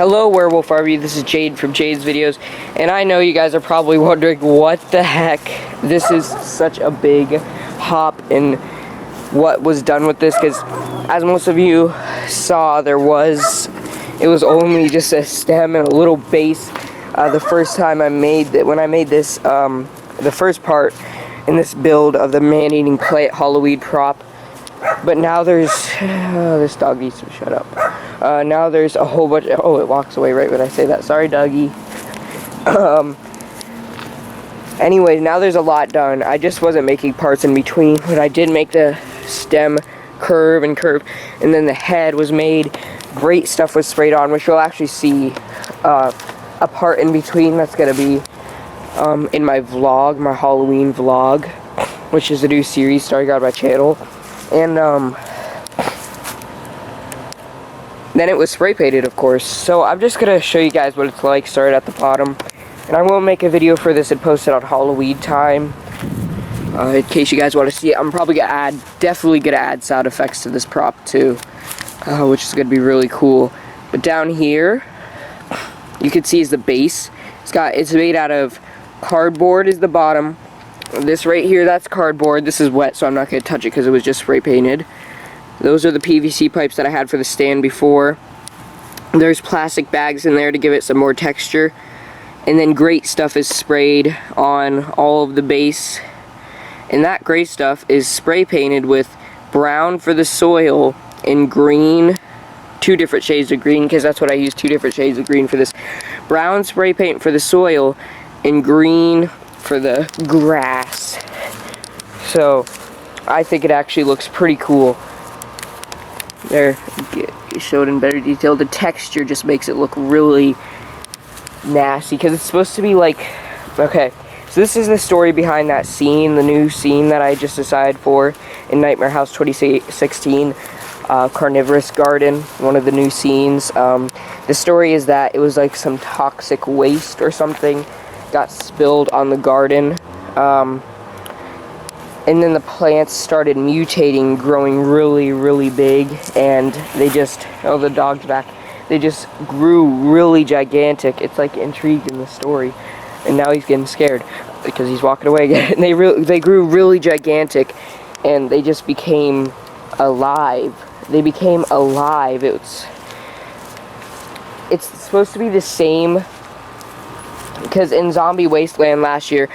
Hello Werewolf RV, this is Jade from Jade's Videos, and I know you guys are probably wondering what the heck, this is such a big hop in what was done with this, because as most of you saw, it was only just a stem and a little base the first time I made it, when I made this, the first part in this build of the man-eating plant Halloween prop. But now there's, this dog needs to shut up. Now there's a whole bunch, oh, it walks away right when I say that. Sorry, doggy. Anyway, now there's a lot done. I just wasn't making parts in between, but I did make the stem curve, and then the head was made. Great stuff was sprayed on, which you'll actually see a part in between that's going to be in my vlog, my Halloween vlog, which is a new series starting on my channel. And then it was spray painted, of course. So I'm just gonna show you guys what it's like. Start at the bottom, and I will make a video for this and post it on Halloween time, in case you guys want to see it. I'm probably gonna definitely gonna add sound effects to this prop too, which is gonna be really cool. But down here, you can see is the base. It's made out of cardboard. Is the bottom. This right here, that's cardboard. This is wet, so I'm not going to touch it because it was just spray painted. Those are the PVC pipes that I had for the stand before. There's plastic bags in there to give it some more texture. And then great stuff is sprayed on all of the base. And that gray stuff is spray painted with brown for the soil and green. 2 different shades of green, because that's what I use, 2 different shades of green for this. Brown spray paint for the soil and green for the grass. So I think it actually looks pretty cool. There, showed in better detail. The texture just makes it look really nasty, because it's supposed to be like, okay, so this is the story behind that scene, the new scene that I just decided for in Nightmare House 2016, Carnivorous Garden, one of the new scenes. The story is that it was like some toxic waste or something got spilled on the garden, and then the plants started mutating, growing really big, and they just, oh, the dog's back, they just grew really gigantic. It's like intrigued in the story, and now he's getting scared because he's walking away again. And they grew really gigantic, and they just became alive. They became alive. It's supposed to be the same, because in Zombie Wasteland last year,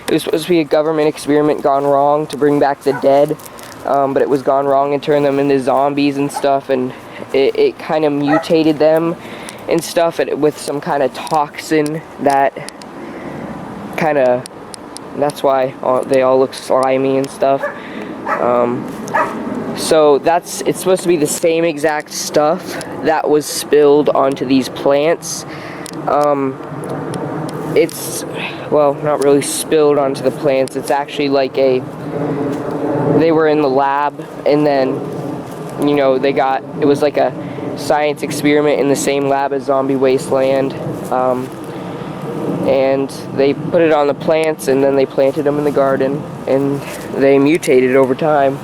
it was supposed to be a government experiment gone wrong to bring back the dead, but it was gone wrong and turned them into zombies and stuff, and it kind of mutated them and stuff with some kind of toxin that kind of, that's why they all look slimy and stuff. So it's supposed to be the same exact stuff that was spilled onto these plants. It's, well, not really spilled onto the plants. It's actually like they were in the lab, and then, you know, it was like a science experiment in the same lab as Zombie Wasteland, and they put it on the plants, and then they planted them in the garden, and they mutated over time.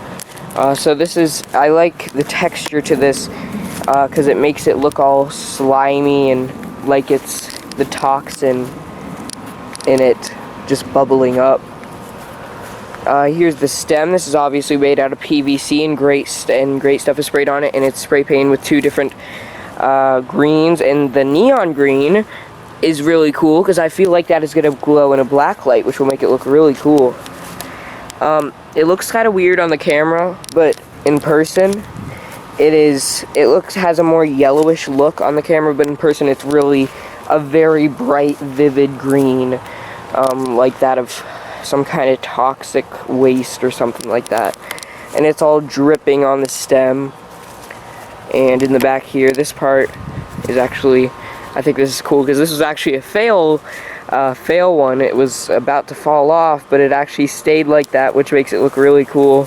So I like the texture to this, because it makes it look all slimy and like it's the toxin in it just bubbling up. Here's the stem. This is obviously made out of PVC, and great stuff is sprayed on it, and it's spray painted with 2 different greens, and the neon green is really cool because I feel like that is going to glow in a black light, which will make it look really cool. It looks kind of weird on the camera, but in person has a more yellowish look on the camera, but in person it's really a very bright, vivid green, like that of some kind of toxic waste or something like that. And it's all dripping on the stem. And in the back here, this part is actually, I think this is cool, because this was actually a fail one. It was about to fall off, but it actually stayed like that, which makes it look really cool.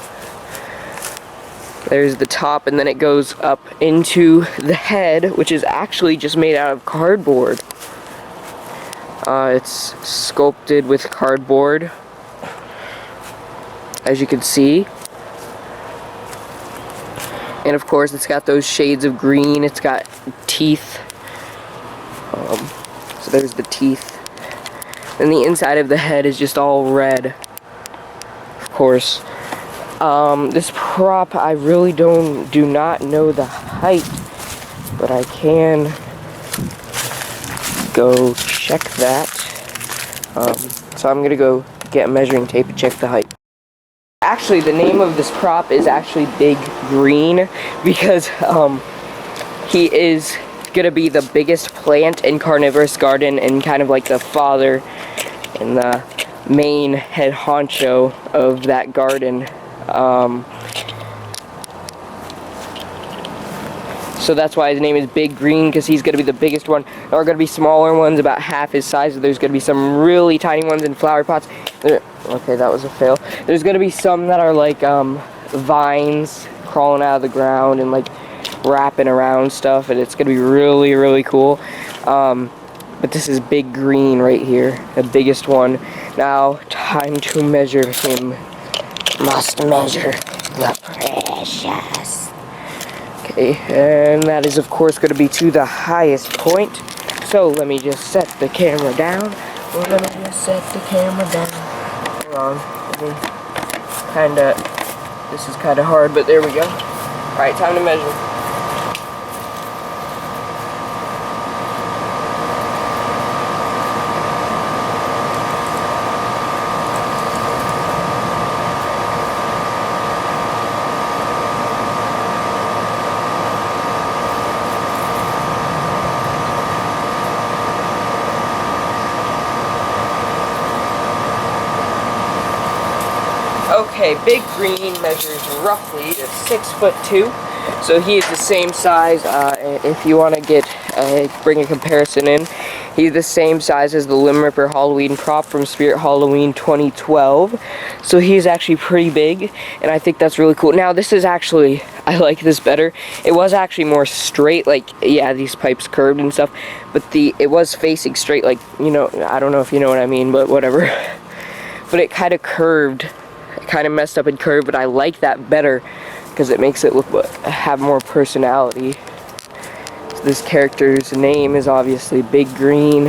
There's the top, and then it goes up into the head, which is actually just made out of cardboard. It's sculpted with cardboard, as you can see. And of course, it's got those shades of green. It's got teeth So there's the teeth. And the inside of the head is just all red, of course. This prop, I really do not know the height, but I can go check that. So I'm gonna go get a measuring tape and check the height. Actually, the name of this prop is actually Big Green because he is gonna be the biggest plant in Carnivorous Garden and kind of like the father and the main head honcho of that garden. So that's why his name is Big Green, because he's going to be the biggest one. There are going to be smaller ones about half his size. There's going to be some really tiny ones in flower pots. Okay, that was a fail. There's going to be some that are like vines crawling out of the ground and like wrapping around stuff, and it's going to be really, really cool. But this is Big Green right here, the biggest one. Now, time to measure him. Must measure the precious. Okay, and that is of course going to be to the highest point. So let me just set the camera down. Hold on. This is kinda hard, but there we go. Alright, time to measure. Okay, Big Green measures roughly 6'2", so he is the same size. If you want to bring a comparison in, he's the same size as the Limb Ripper Halloween prop from Spirit Halloween 2012. So he's actually pretty big, and I think that's really cool. Now this is actually, I like this better. It was actually more straight, like, yeah, these pipes curved and stuff, but it was facing straight, like, you know, I don't know if you know what I mean, but whatever. But it kind of curved. Kind of messed up and curved, but I like that better because it makes it have more personality. So this character's name is obviously Big Green.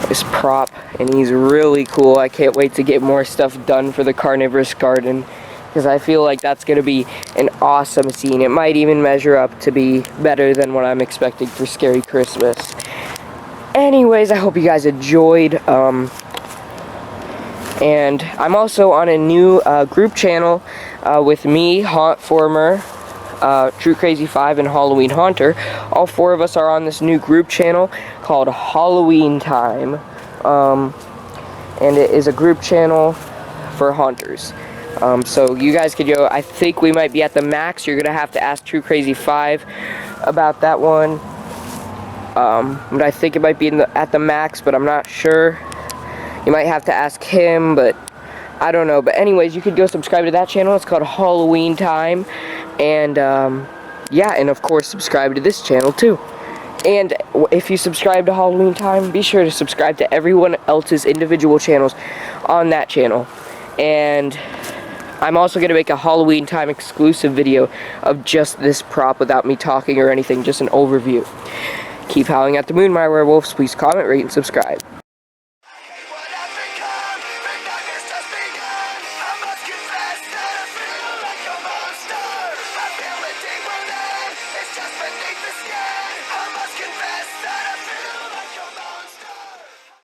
This prop, and he's really cool. I can't wait to get more stuff done for the Carnivorous Garden because I feel like that's going to be an awesome scene. It might even measure up to be better than what I'm expecting for Scary Christmas. Anyways, I hope you guys enjoyed. And I'm also on a new group channel with me, Former, True Crazy 5, and Halloween Haunter. All four of us are on this new group channel called Halloween Time. And it is a group channel for haunters. So you guys could go. I think we might be at the max. You're going to have to ask True Crazy 5 about that one. But I think it might be at the max, but I'm not sure. You might have to ask him, but I don't know. But anyways, you could go subscribe to that channel. It's called Halloween Time. And, yeah, and of course, subscribe to this channel, too. And if you subscribe to Halloween Time, be sure to subscribe to everyone else's individual channels on that channel. And I'm also going to make a Halloween Time exclusive video of just this prop without me talking or anything, just an overview. Keep howling at the moon, my werewolves. Please comment, rate, and subscribe.